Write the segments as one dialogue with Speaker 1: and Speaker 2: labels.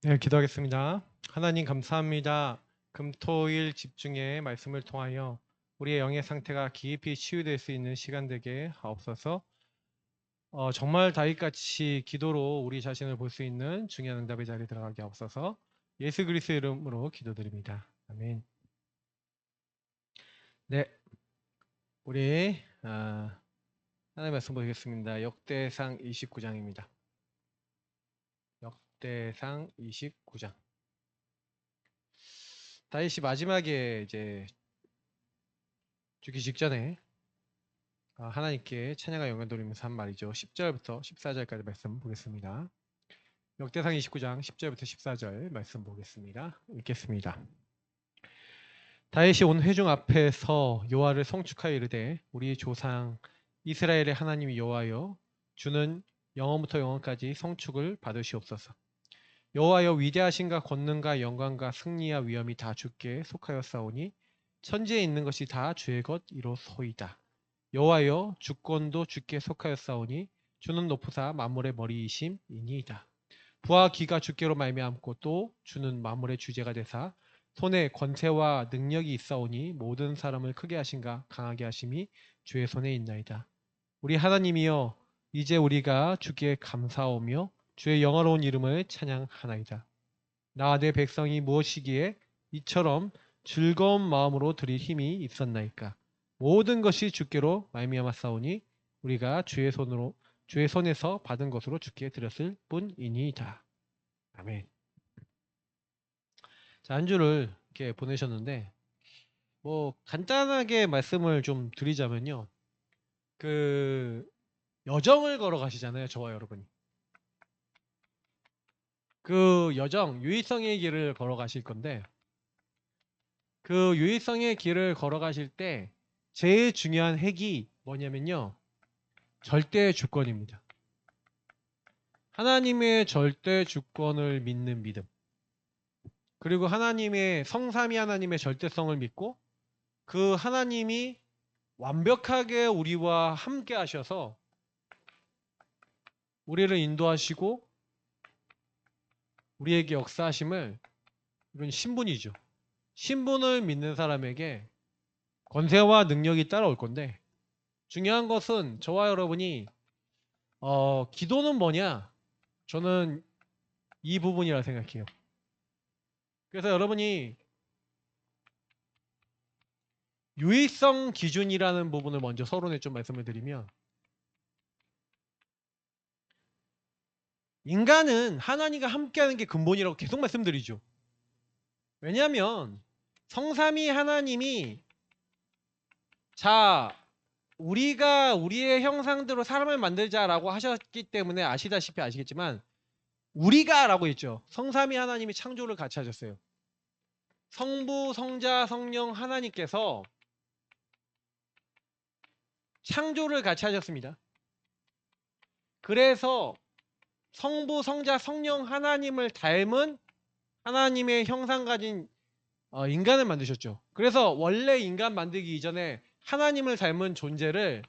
Speaker 1: 네, 기도하겠습니다. 하나님 감사합니다. 금토일 집중의 말씀을 통하여 우리의 영의 상태가 깊이 치유될 수 있는 시간 되게 하옵소서. 정말 다윗같이 기도로 우리 자신을 볼 수 있는 중요한 응답의 자리에 들어가게 하옵소서. 예수 그리스도의 이름으로 기도드립니다. 아멘. 네, 우리 하나님 말씀 보겠습니다. 역대상 29장입니다. 역대상 29장. 다윗이 마지막에 이제 죽기 직전에 하나님께 찬양과 영광 돌리면서 한 말이죠. 10절부터 14절까지 말씀 보겠습니다. 역대상 29장 10절부터 14절 말씀 보겠습니다. 읽겠습니다. 다윗이 온 회중 앞에서 여호와를 송축하여 이르되 우리 조상 이스라엘의 하나님 여호와여 주는 영원부터 영원까지 송축을 받으시옵소서. 여호와여 위대하신가 권능과 영광과 승리와 위엄이 다 주께 속하였사오니 천지에 있는 것이 다 주의 것이로소이다. 여호와여 주권도 주께 속하였사오니 주는 높으사 만물의 머리이심이니이다. 부와 기가 주께로 말미암고 또 주는 만물의 주제가 되사 손에 권세와 능력이 있사오니 모든 사람을 크게 하신가 강하게 하심이 주의 손에 있나이다. 우리 하나님이여 이제 우리가 주께 감사하오며 주의 영화로운 이름을 찬양하나이다. 나와 내 백성이 무엇이기에 이처럼 즐거운 마음으로 드릴 힘이 있었나이까. 모든 것이 주께로 말미암았사오니 우리가 주의 손에서 받은 것으로 주께 드렸을 뿐이니이다. 아멘. 자, 한 주를 이렇게 보내셨는데 뭐 간단하게 말씀을 좀 드리자면요. 그 여정을 걸어 가시잖아요, 저와 여러분이. 그 여정, 유의성의 길을 걸어 가실 건데 그 유의성의 길을 걸어 가실 때 제일 중요한 핵이 뭐냐면요. 절대 주권입니다. 하나님의 절대 주권을 믿는 믿음. 그리고 하나님의 성삼위 하나님의 절대성을 믿고 그 하나님이 완벽하게 우리와 함께 하셔서 우리를 인도하시고 우리에게 역사하심을, 이건 신분이죠. 신분을 믿는 사람에게 권세와 능력이 따라올 건데 중요한 것은 저와 여러분이 기도는 뭐냐? 저는 이 부분이라 생각해요. 그래서 여러분이 유의성 기준이라는 부분을 먼저 서론에 좀 말씀을 드리면, 인간은 하나님과 함께하는 게 근본이라고 계속 말씀드리죠. 왜냐하면 성삼위 하나님이 자 우리가 우리의 형상대로 사람을 만들자라고 하셨기 때문에 아시다시피 아시겠지만 우리가 라고 했죠. 성삼위 하나님이 창조를 같이 하셨어요. 성부, 성자, 성령 하나님께서 창조를 같이 하셨습니다. 그래서 성부, 성자, 성령 하나님을 닮은 하나님의 형상 가진 인간을 만드셨죠. 그래서 원래 인간 만들기 이전에 하나님을 닮은 존재를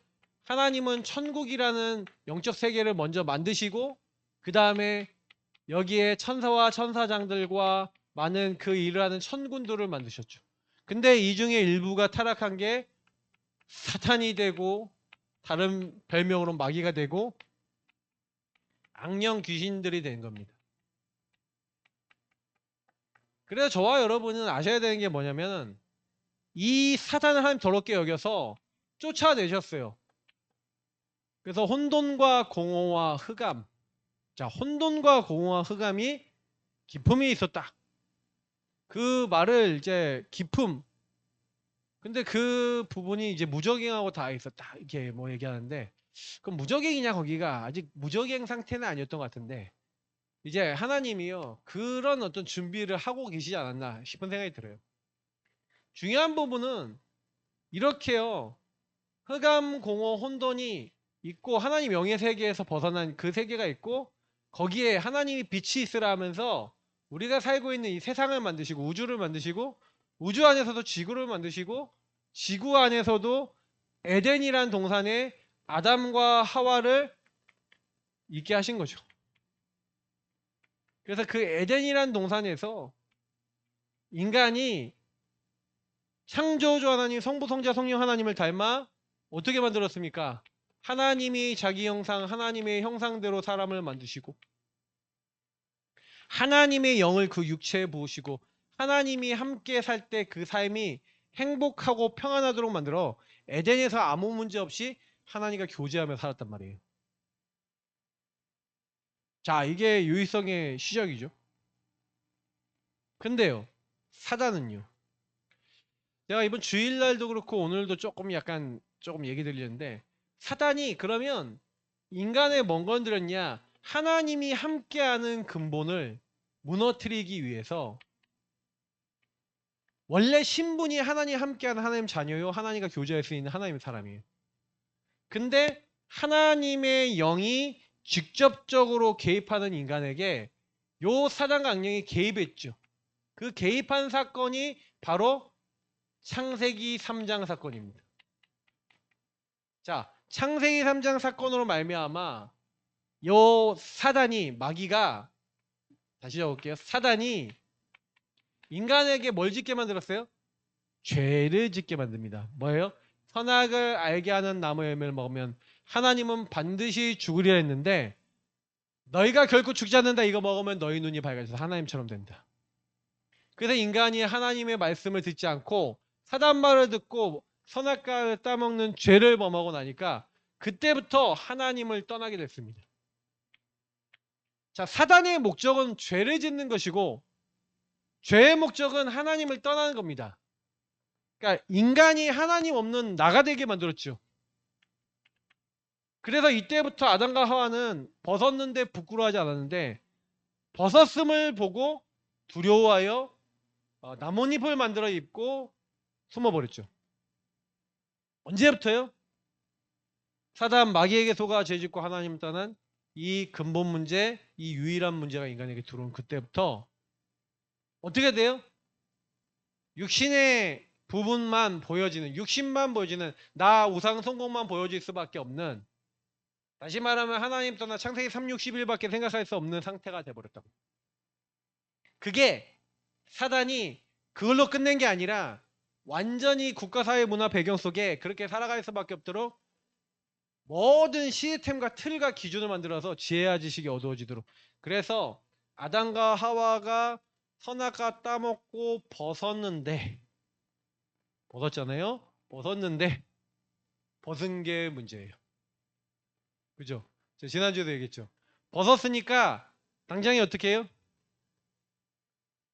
Speaker 1: 하나님은 천국이라는 영적 세계를 먼저 만드시고 그 다음에 여기에 천사와 천사장들과 많은 그 일을 하는 천군들을 만드셨죠. 근데 이 중에 일부가 타락한 게 사탄이 되고 다른 별명으로 마귀가 되고 악령 귀신들이 된 겁니다. 그래서 저와 여러분은 아셔야 되는 게 뭐냐면 이 사탄을 하나님 더럽게 여겨서 쫓아내셨어요. 그래서 혼돈과 공허와 흑암. 자, 혼돈과 공허와 흑암이 기품이 있었다. 그 말을 이제 기품. 근데 그 부분이 이제 무적행하고 다 있었다. 이렇게 뭐 얘기하는데 그럼 무적행이냐 거기가 아직 무적행 상태는 아니었던 것 같은데 이제 하나님이요 그런 어떤 준비를 하고 계시지 않았나 싶은 생각이 들어요. 중요한 부분은 이렇게요. 흑암, 공허, 혼돈이 있고 하나님 영의 세계에서 벗어난 그 세계가 있고 거기에 하나님이 빛이 있으라 하면서 우리가 살고 있는 이 세상을 만드시고 우주를 만드시고 우주 안에서도 지구를 만드시고 지구 안에서도 에덴이란 동산에 아담과 하와를 있게 하신 거죠. 그래서 그 에덴이란 동산에서 인간이 창조주 하나님, 성부, 성자, 성령 하나님을 닮아 어떻게 만들었습니까? 하나님이 자기 형상, 하나님의 형상대로 사람을 만드시고 하나님의 영을 그 육체에 부으시고 하나님이 함께 살 때 그 삶이 행복하고 평안하도록 만들어 에덴에서 아무 문제 없이 하나님과 교제하며 살았단 말이에요. 자, 이게 유의성의 시작이죠. 근데요, 사단은요. 제가 이번 주일날도 그렇고 오늘도 조금 얘기 드리는데 사단이 그러면 인간에 뭔 건드렸냐? 하나님이 함께하는 근본을 무너뜨리기 위해서 원래 신분이 하나님 함께하는 하나님 자녀요. 하나님과 교제할 수 있는 하나님의 사람이에요. 근데 하나님의 영이 직접적으로 개입하는 인간에게 요 사단과 악령이 개입했죠. 그 개입한 사건이 바로 창세기 3장 사건입니다. 자, 창세기 3장 사건으로 말미암아 요 사단이 마귀가 다시 적을게요. 사단이 인간에게 뭘 짓게 만들었어요? 죄를 짓게 만듭니다. 뭐예요? 선악을 알게 하는 나무의 열매를 먹으면 하나님은 반드시 죽으리라 했는데 너희가 결코 죽지 않는다. 이거 먹으면 너희 눈이 밝아져서 하나님처럼 된다. 그래서 인간이 하나님의 말씀을 듣지 않고 사단 말을 듣고 선악과를 따먹는 죄를 범하고 나니까 그때부터 하나님을 떠나게 됐습니다. 자, 사단의 목적은 죄를 짓는 것이고 죄의 목적은 하나님을 떠나는 겁니다. 그러니까 인간이 하나님 없는 나가 되게 만들었죠. 그래서 이때부터 아담과 하와는 벗었는데 부끄러워하지 않았는데 벗었음을 보고 두려워하여 나뭇잎을 만들어 입고 숨어버렸죠. 언제부터요? 사단 마귀에게 속아 죄짓고 하나님을 떠난 이 근본 문제, 이 유일한 문제가 인간에게 들어온 그때부터 어떻게 돼요? 육신의 부분만 보여지는, 육신만 보여지는, 나 우상 성공만 보여질 수밖에 없는, 다시 말하면 하나님 떠나 창세기 361밖에 생각할 수 없는 상태가 돼버렸다고. 그게 사단이 그걸로 끝낸 게 아니라 완전히 국가사회 문화 배경 속에 그렇게 살아갈 수밖에 없도록 모든 시스템과 틀과 기준을 만들어서 지혜와 지식이 어두워지도록. 그래서 아담과 하와가 선악과 따먹고 벗었는데 벗었는데 벗은 게 문제예요. 그죠? 제가 지난주에도 얘기했죠. 벗었으니까 당장에 어떻게 해요?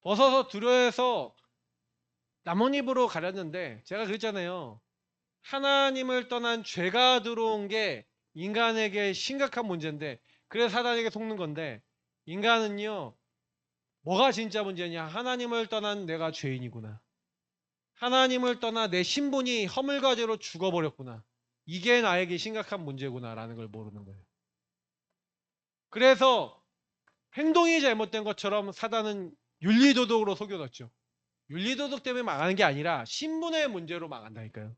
Speaker 1: 벗어서 두려워해서 나뭇잎으로 가렸는데 제가 그랬잖아요. 하나님을 떠난 죄가 들어온 게 인간에게 심각한 문제인데 그래서 사단에게 속는 건데 인간은요. 뭐가 진짜 문제냐? 하나님을 떠난 내가 죄인이구나. 하나님을 떠나 내 신분이 허물과제로 죽어버렸구나. 이게 나에게 심각한 문제구나라는 걸 모르는 거예요. 그래서 행동이 잘못된 것처럼 사단은 윤리도덕으로 속여놨죠. 윤리도덕 때문에 망하는 게 아니라 신분의 문제로 망한다니까요.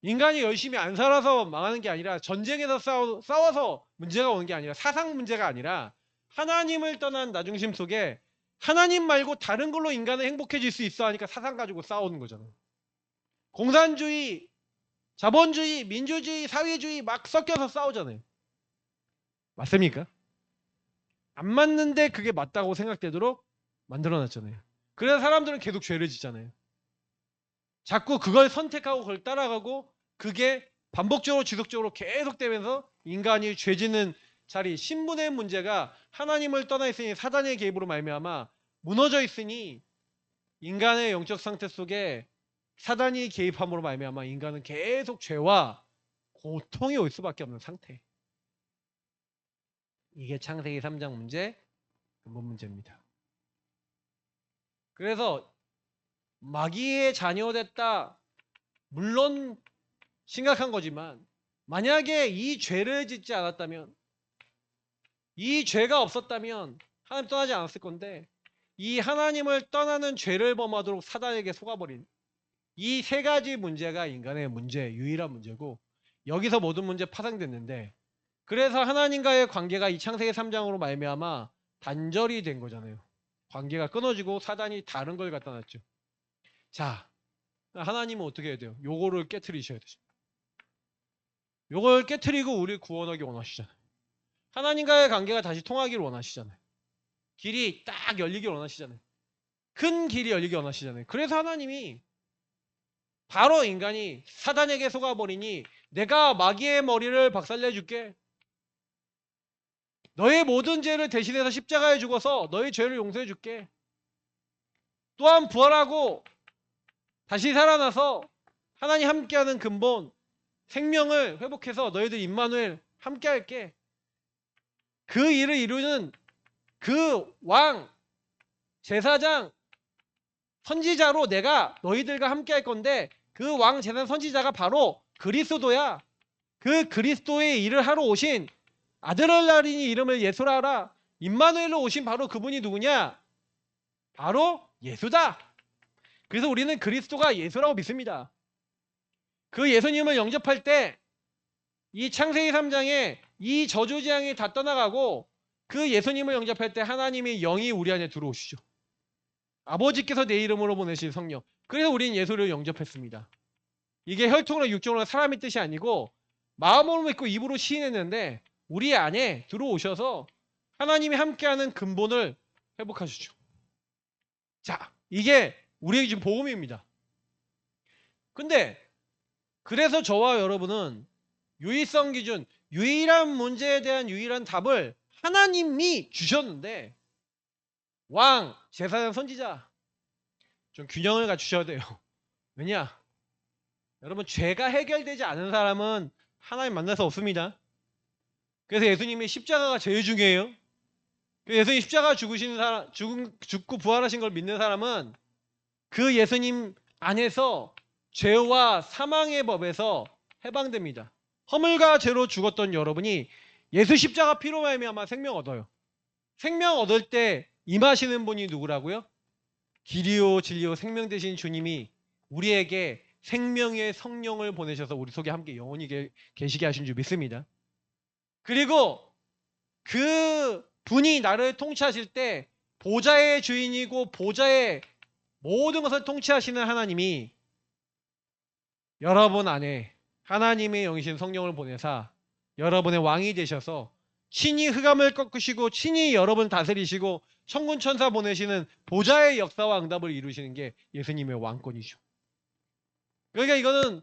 Speaker 1: 인간이 열심히 안 살아서 망하는 게 아니라 전쟁에서 싸워서 문제가 오는 게 아니라 사상 문제가 아니라 하나님을 떠난 나중심 속에 하나님 말고 다른 걸로 인간은 행복해질 수 있어 하니까 사상 가지고 싸우는 거잖아요. 공산주의, 자본주의, 민주주의, 사회주의 막 섞여서 싸우잖아요. 맞습니까? 안 맞는데 그게 맞다고 생각되도록 만들어놨잖아요. 그래서 사람들은 계속 죄를 짓잖아요. 자꾸 그걸 선택하고 그걸 따라가고 그게 반복적으로 지속적으로 계속되면서 인간이 죄짓는 자리, 신분의 문제가 하나님을 떠나 있으니 사단의 개입으로 말미암아 무너져 있으니 인간의 영적 상태 속에 사단이 개입함으로 말미암아 인간은 계속 죄와 고통이 올 수밖에 없는 상태. 이게 창세기 3장 문제, 근본 문제입니다. 그래서 마귀의 자녀됐다. 물론 심각한 거지만 만약에 이 죄를 짓지 않았다면 이 죄가 없었다면 하나님 떠나지 않았을 건데 이 하나님을 떠나는 죄를 범하도록 사단에게 속아버린 이 세 가지 문제가 인간의 문제, 유일한 문제고 여기서 모든 문제 파생됐는데 그래서 하나님과의 관계가 이 창세기 3장으로 말미암아 단절이 된 거잖아요. 관계가 끊어지고 사단이 다른 걸 갖다 놨죠. 자, 하나님은 어떻게 해야 돼요? 요거를 깨트리셔야 되죠. 요걸 깨트리고 우리를 구원하기 원하시잖아요. 하나님과의 관계가 다시 통하기를 원하시잖아요. 길이 딱 열리길 원하시잖아요. 큰 길이 열리길 원하시잖아요. 그래서 하나님이 바로 인간이 사단에게 속아버리니 내가 마귀의 머리를 박살내줄게. 너의 모든 죄를 대신해서 십자가에 죽어서 너의 죄를 용서해줄게. 또한 부활하고 다시 살아나서 하나님 함께하는 근본 생명을 회복해서 너희들 임마누엘 함께할게. 그 일을 이루는 그 왕, 제사장, 선지자로 내가 너희들과 함께할 건데 그 왕, 제사장, 선지자가 바로 그리스도야. 그 그리스도의 일을 하러 오신 아드날라리니 이름을 예수라 하라. 임마누엘로 오신 바로 그분이 누구냐? 바로 예수다. 그래서 우리는 그리스도가 예수라고 믿습니다. 그 예수님을 영접할 때 이 창세기 3장에 이 저주재앙이 다 떠나가고 그 예수님을 영접할 때 하나님의 영이 우리 안에 들어오시죠. 아버지께서 내 이름으로 보내신 성령. 그래서 우리는 예수를 영접했습니다. 이게 혈통으로 육정으로 사람의 뜻이 아니고 마음으로 믿고 입으로 시인했는데 우리 안에 들어오셔서 하나님이 함께하는 근본을 회복하시죠. 자, 이게 우리에게 지금 복음입니다. 근데 그래서 저와 여러분은 유일성 기준, 유일한 문제에 대한 유일한 답을 하나님이 주셨는데 왕, 제사장, 선지자 좀 균형을 갖추셔야 돼요. 왜냐? 여러분 죄가 해결되지 않은 사람은 하나님 만날 수 없습니다. 그래서 예수님이 십자가가 제일 중요해요. 예수님 십자가 죽으신 사람, 죽고 부활하신 걸 믿는 사람은 그 예수님 안에서 죄와 사망의 법에서 해방됩니다. 허물과 죄로 죽었던 여러분이 예수 십자가 피로 말미암아 생명 얻어요. 생명 얻을 때 임하시는 분이 누구라고요? 길이요 진리요 생명 되신 주님이 우리에게 생명의 성령을 보내셔서 우리 속에 함께 영원히 계시게 하신 줄 믿습니다. 그리고 그 분이 나를 통치하실 때 보좌의 주인이고 보좌의 모든 것을 통치하시는 하나님이 여러분 안에 하나님의 영이신 성령을 보내사 여러분의 왕이 되셔서 친히 흑암을 꺾으시고 친히 여러분을 다스리시고 천군 천사 보내시는 보좌의 역사와 응답을 이루시는 게 예수님의 왕권이죠. 그러니까 이거는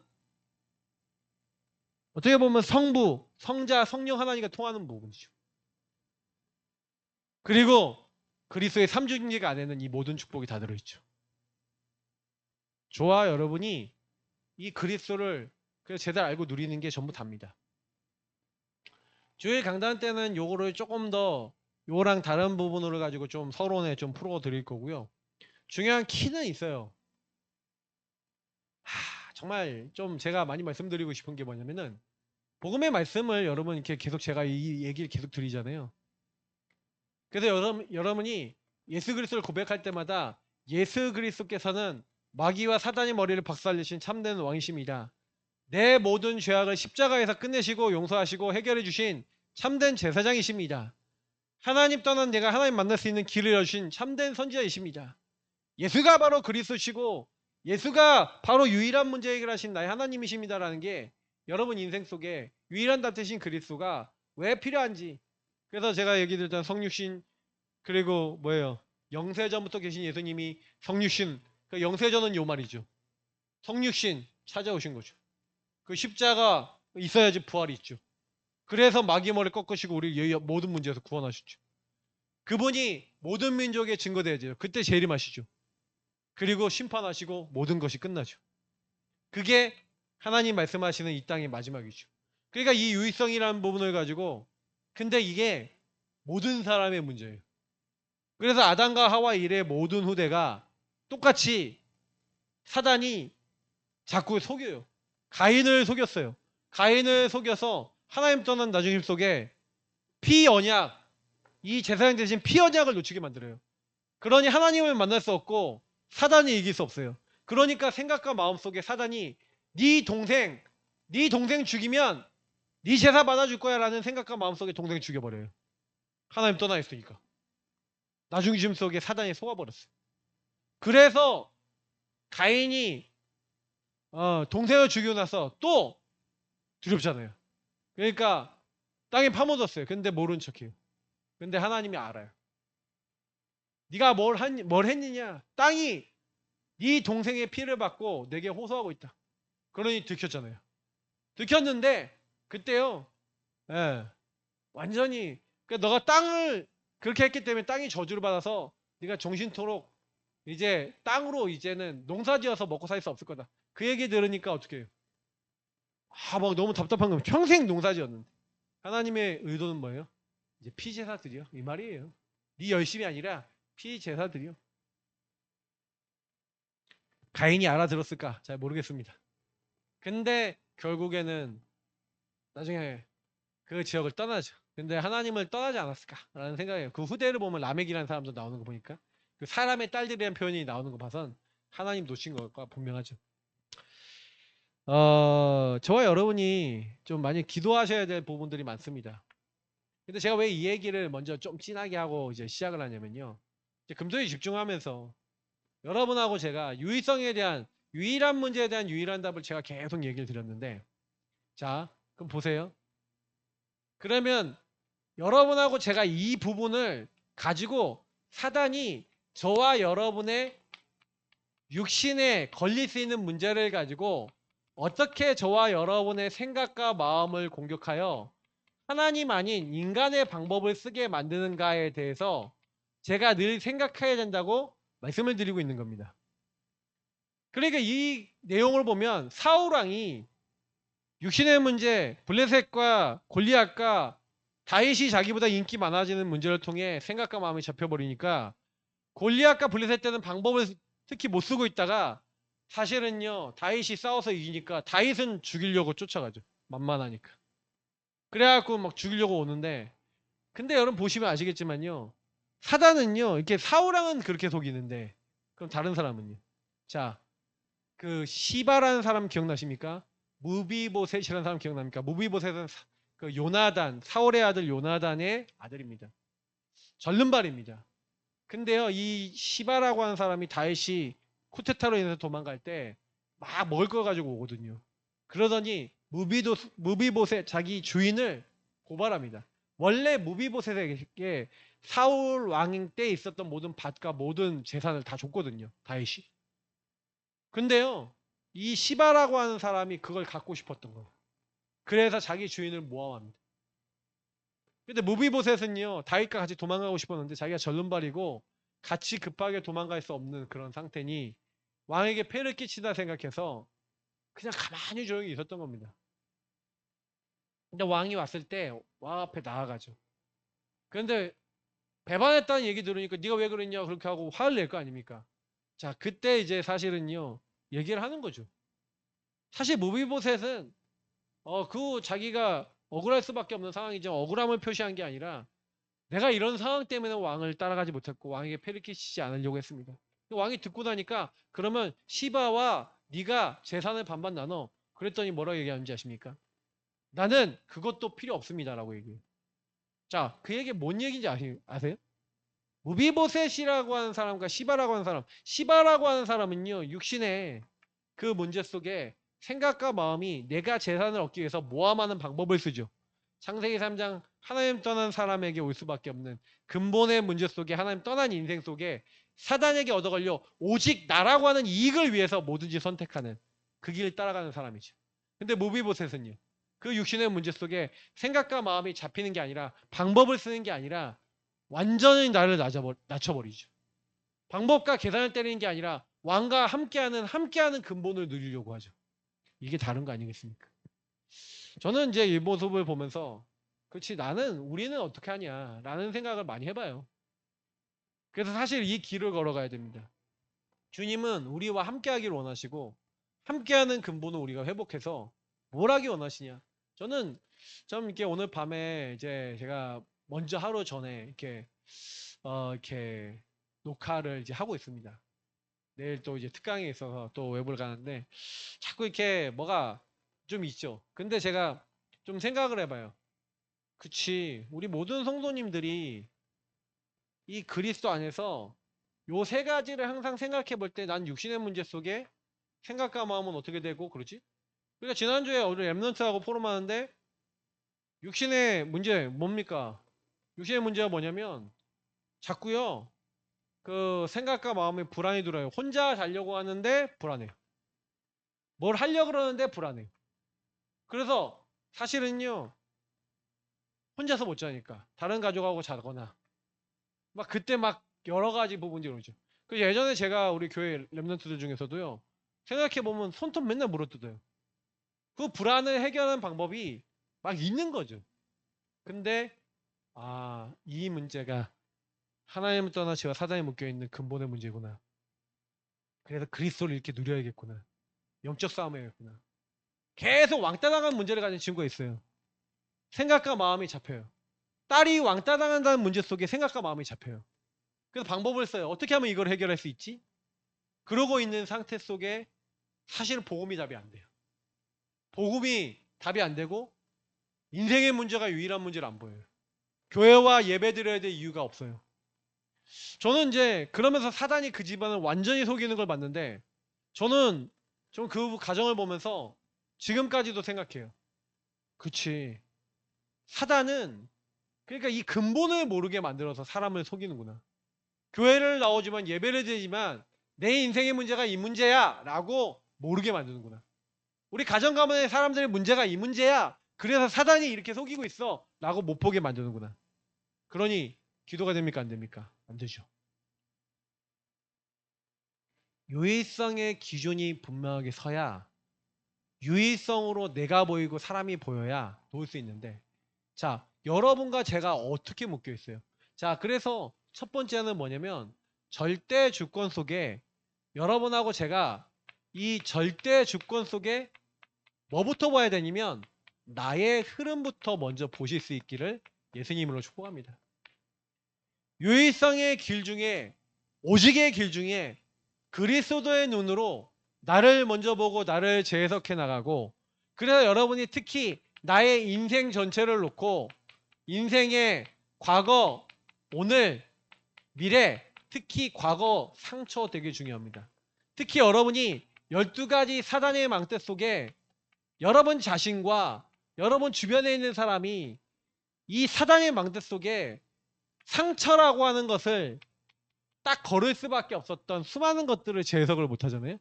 Speaker 1: 어떻게 보면 성부, 성자, 성령 하나님과 통하는 부분이죠. 그리고 그리스도의 삼중직 안에는 이 모든 축복이 다 들어있죠. 저와 여러분이 이 그리스도를 제대로 알고 누리는 게 전부 답니다. 주일 강단 때는 요거를 조금 더 요랑 다른 부분으로 가지고 좀 서론에 좀 풀어 드릴 거고요. 중요한 키는 있어요. 정말 좀 제가 많이 말씀드리고 싶은 게 뭐냐면은 복음의 말씀을 여러분 이렇게 계속 제가 이 얘기를 계속 드리잖아요. 그래서 여러분이 예수 그리스도를 고백할 때마다 예수 그리스도께서는 마귀와 사단의 머리를 박살내신 참된 왕이십니다. 내 모든 죄악을 십자가에서 끝내시고 용서하시고 해결해 주신 참된 제사장이십니다. 하나님 떠난 내가 하나님 만날 수 있는 길을 여신 참된 선지자이십니다. 예수가 바로 그리스도시고 예수가 바로 유일한 문제 해결하신 나의 하나님이십니다라는 게 여러분 인생 속에 유일한 답 대신 그리스도가 왜 필요한지. 그래서 제가 얘기 드렸던 성육신 그리고 뭐예요? 영세전부터 계신 예수님이 성육신, 그 영세전은 요 말이죠. 성육신 찾아오신 거죠. 그 십자가 있어야지 부활이 있죠. 그래서 마귀의 머리를 꺾으시고 우리 모든 문제에서 구원하셨죠. 그분이 모든 민족의 증거되어야죠. 그때 재림하시죠. 그리고 심판하시고 모든 것이 끝나죠. 그게 하나님 말씀하시는 이 땅의 마지막이죠. 그러니까 이 유의성이라는 부분을 가지고 근데 이게 모든 사람의 문제예요. 그래서 아담과 하와 일의 모든 후대가 똑같이 사단이 자꾸 속여요. 가인을 속였어요. 가인을 속여서 하나님 떠난 나중임 속에 피언약, 이 제사장 대신 피언약을 놓치게 만들어요. 그러니 하나님을 만날 수 없고 사단이 이길 수 없어요. 그러니까 생각과 마음 속에 사단이 네 동생 죽이면 네 제사 받아줄 거야 라는 생각과 마음속에 동생 죽여버려요. 하나님 떠나 있으니까. 나중심 속에 사단이 속아버렸어요. 그래서 가인이 동생을 죽이고 나서 또 두렵잖아요. 그러니까 땅에 파묻었어요. 근데 모른 척해요. 근데 하나님이 알아요. 네가 뭘 했느냐? 땅이 네 동생의 피를 받고 내게 호소하고 있다. 그러니 들켰잖아요. 들켰는데 그때요. 예, 완전히 그러니까 너가 땅을 그렇게 했기 때문에 땅이 저주를 받아서 네가 정신토록 이제 땅으로 이제는 농사지어서 먹고 살 수 없을 거다. 그 얘기 들으니까 어떻게 해요? 막 너무 답답한 거면 평생 농사지었는데 하나님의 의도는 뭐예요? 이제 피제사 드려 이 말이에요. 네 열심이 아니라 피제사 드려. 가인이 알아들었을까? 잘 모르겠습니다. 근데 결국에는 나중에 그 지역을 떠나죠. 근데 하나님을 떠나지 않았을까라는 생각이에요. 그 후대를 보면 라멕이라는 사람도 나오는 거 보니까 그 사람의 딸들이라는 표현이 나오는 거 봐선 하나님 놓친 것과 분명하죠. 저와 여러분이 좀 많이 기도하셔야 될 부분들이 많습니다. 근데 제가 왜 이 얘기를 먼저 좀 진하게 하고 이제 시작을 하냐면요. 이제 금토에 집중하면서 여러분하고 제가 유일성에 대한 유일한 문제에 대한 유일한 답을 제가 계속 얘기를 드렸는데 자, 그럼 보세요. 그러면 여러분하고 제가 이 부분을 가지고 사단이 저와 여러분의 육신에 걸릴 수 있는 문제를 가지고 어떻게 저와 여러분의 생각과 마음을 공격하여 하나님 아닌 인간의 방법을 쓰게 만드는가에 대해서 제가 늘 생각해야 된다고 말씀을 드리고 있는 겁니다. 그러니까 이 내용을 보면 사울 왕이 육신의 문제, 블레셋과 골리앗과 다윗이 자기보다 인기 많아지는 문제를 통해 생각과 마음이 잡혀버리니까 골리앗과 블레셋 때는 방법을 특히 못 쓰고 있다가 사실은요 다윗이 싸워서 이기니까 다윗은 죽이려고 쫓아가죠. 만만하니까. 그래갖고 막 죽이려고 오는데 근데 여러분 보시면 아시겠지만요 사단은요 이렇게 사울왕은 그렇게 속이는데 그럼 다른 사람은요 자 그 시바라는 사람 기억나십니까? 무비보셋이라는 사람 기억납니까? 무비보셋은 그 요나단 사울의 아들 요나단의 아들입니다. 절름발입니다. 근데요 이 시바라고 하는 사람이 다윗이 쿠데타로 인해서 도망갈 때 막 먹을 거 가지고 오거든요. 그러더니 무비보셋 자기 주인을 고발합니다. 원래 무비보셋에게 사울 왕 때 있었던 모든 밭과 모든 재산을 다 줬거든요. 다윗이. 근데요 이 시바라고 하는 사람이 그걸 갖고 싶었던 거예요. 그래서 자기 주인을 모함합니다. 근데 무비보셋은요 다윗과 같이 도망가고 싶었는데 자기가 절름발이고 같이 급하게 도망갈 수 없는 그런 상태니 왕에게 폐를 끼치다 생각해서 그냥 가만히 조용히 있었던 겁니다. 근데 왕이 왔을 때 왕 앞에 나아가죠. 그런데 배반했다는 얘기 들으니까 네가 왜 그랬냐 그렇게 하고 화를 낼 거 아닙니까? 자 그때 이제 사실은요 얘기를 하는 거죠. 사실 무비보셋은 그 자기가 억울할 수밖에 없는 상황이죠. 억울함을 표시한 게 아니라 내가 이런 상황 때문에 왕을 따라가지 못했고 왕에게 패를 끼치지 않으려고 했습니다. 왕이 듣고 나니까 그러면 시바와 네가 재산을 반반 나눠. 그랬더니 뭐라고 얘기하는지 아십니까? 나는 그것도 필요 없습니다라고 얘기해요. 자, 그 얘기 뭔 얘기인지 아세요? 무비보셋이라고 하는 사람과 시바라고 하는 사람. 시바라고 하는 사람은요. 육신의 그 문제 속에 생각과 마음이 내가 재산을 얻기 위해서 모함하는 방법을 쓰죠. 창세기 3장 하나님 떠난 사람에게 올 수밖에 없는 근본의 문제 속에 하나님 떠난 인생 속에 사단에게 얻어걸려 오직 나라고 하는 이익을 위해서 뭐든지 선택하는 그 길을 따라가는 사람이죠. 근데 무비보셋은요. 그 육신의 문제 속에 생각과 마음이 잡히는 게 아니라 방법을 쓰는 게 아니라 완전히 나를 낮춰버리죠. 방법과 계산을 때리는 게 아니라 왕과 함께하는 근본을 누리려고 하죠. 이게 다른 거 아니겠습니까? 저는 이제 이 모습을 보면서 그렇지 우리는 어떻게 하냐라는 생각을 많이 해봐요. 그래서 사실 이 길을 걸어가야 됩니다. 주님은 우리와 함께하기를 원하시고 함께하는 근본을 우리가 회복해서 뭘 하기 원하시냐? 저는 좀 이렇게 오늘 밤에 이제 제가 먼저 하루 전에 이렇게 녹화를 이제 하고 있습니다. 내일 또 이제 특강에 있어서 또 외부를 가는데 자꾸 이렇게 뭐가 좀 있죠. 근데 제가 좀 생각을 해봐요. 그치. 우리 모든 성도님들이 이 그리스도 안에서 요 세 가지를 항상 생각해 볼 때 난 육신의 문제 속에 생각과 마음은 어떻게 되고 그러지? 그러니까 지난주에 우리 랩런트하고 포럼하는데 육신의 문제 뭡니까? 육신의 문제가 뭐냐면 자꾸요 그 생각과 마음에 불안이 들어요. 혼자 자려고 하는데 불안해요. 뭘 하려고 그러는데 불안해요. 그래서 사실은요 혼자서 못 자니까 다른 가족하고 자거나 막 그때 막 여러 가지 부분들이 오죠. 그 예전에 제가 우리 교회 랩런트들 중에서도요 생각해 보면 손톱 맨날 물어뜯어요. 그 불안을 해결하는 방법이 막 있는 거죠. 근데 이 문제가 하나님을 떠나 제가 사단에 묶여 있는 근본의 문제구나. 그래서 그리스도를 이렇게 누려야겠구나. 영적 싸움을 해야겠구나. 계속 왕따 당한 문제를 가진 친구가 있어요. 생각과 마음이 잡혀요. 딸이 왕따 당한다는 문제 속에 생각과 마음이 잡혀요. 그래서 방법을 써요. 어떻게 하면 이걸 해결할 수 있지? 그러고 있는 상태 속에 사실은 복음이 답이 안 돼요. 복음이 답이 안 되고 인생의 문제가 유일한 문제를 안 보여요. 교회와 예배 드려야 될 이유가 없어요. 저는 이제 그러면서 사단이 그 집안을 완전히 속이는 걸 봤는데 저는 좀 그 가정을 보면서 지금까지도 생각해요. 그치. 사단은 그러니까 이 근본을 모르게 만들어서 사람을 속이는구나. 교회를 나오지만 예배를 드리지만 내 인생의 문제가 이 문제야 라고 모르게 만드는구나. 우리 가정 가문의 사람들의 문제가 이 문제야. 그래서 사단이 이렇게 속이고 있어 라고 못 보게 만드는구나. 그러니 기도가 됩니까 안 됩니까? 안 되죠. 유일성의 기준이 분명하게 서야 유일성으로 내가 보이고 사람이 보여야 놓을 수 있는데 자 여러분과 제가 어떻게 묶여 있어요? 자 그래서 첫 번째는 뭐냐면 절대 주권 속에 여러분하고 제가 이 절대 주권 속에 뭐부터 봐야 되냐면 나의 흐름부터 먼저 보실 수 있기를 예수님으로 축복합니다. 유일성의 길 중에 오직의 길 중에 그리스도의 눈으로 나를 먼저 보고 나를 재해석해 나가고 그래서 여러분이 특히 나의 인생 전체를 놓고 인생의 과거, 오늘, 미래, 특히 과거 상처 되게 중요합니다. 특히 여러분이 12가지 사단의 망대 속에 여러분 자신과 여러분 주변에 있는 사람이 이 사단의 망대 속에 상처라고 하는 것을 딱 걸을 수밖에 없었던 수많은 것들을 재해석을 못하잖아요.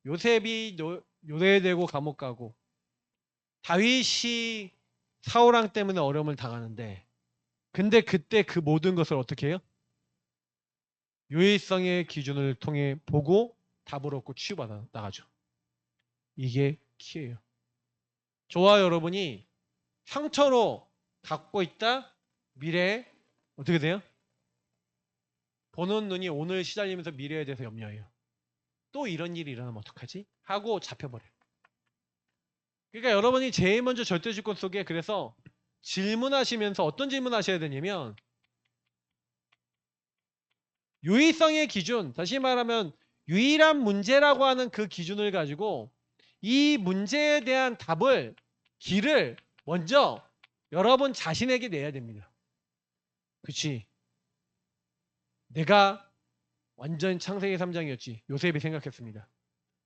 Speaker 1: 요셉이 요새되고 감옥 가고 다윗이 사울왕 때문에 어려움을 당하는데 근데 그때 그 모든 것을 어떻게 해요? 유일성의 기준을 통해 보고 답을 얻고 치유받아 나가죠. 이게 키예요. 저와 여러분이 상처로 갖고 있다 미래에 어떻게 돼요? 보는 눈이 오늘 시달리면서 미래에 대해서 염려해요. 또 이런 일이 일어나면 어떡하지? 하고 잡혀버려요. 그러니까 여러분이 제일 먼저 절대주권 속에 그래서 질문하시면서 어떤 질문 하셔야 되냐면 유일성의 기준, 다시 말하면 유일한 문제라고 하는 그 기준을 가지고 이 문제에 대한 답을, 길을 먼저 여러분 자신에게 내야 됩니다. 그치? 내가 완전 창세기 3장이었지. 요셉이 생각했습니다.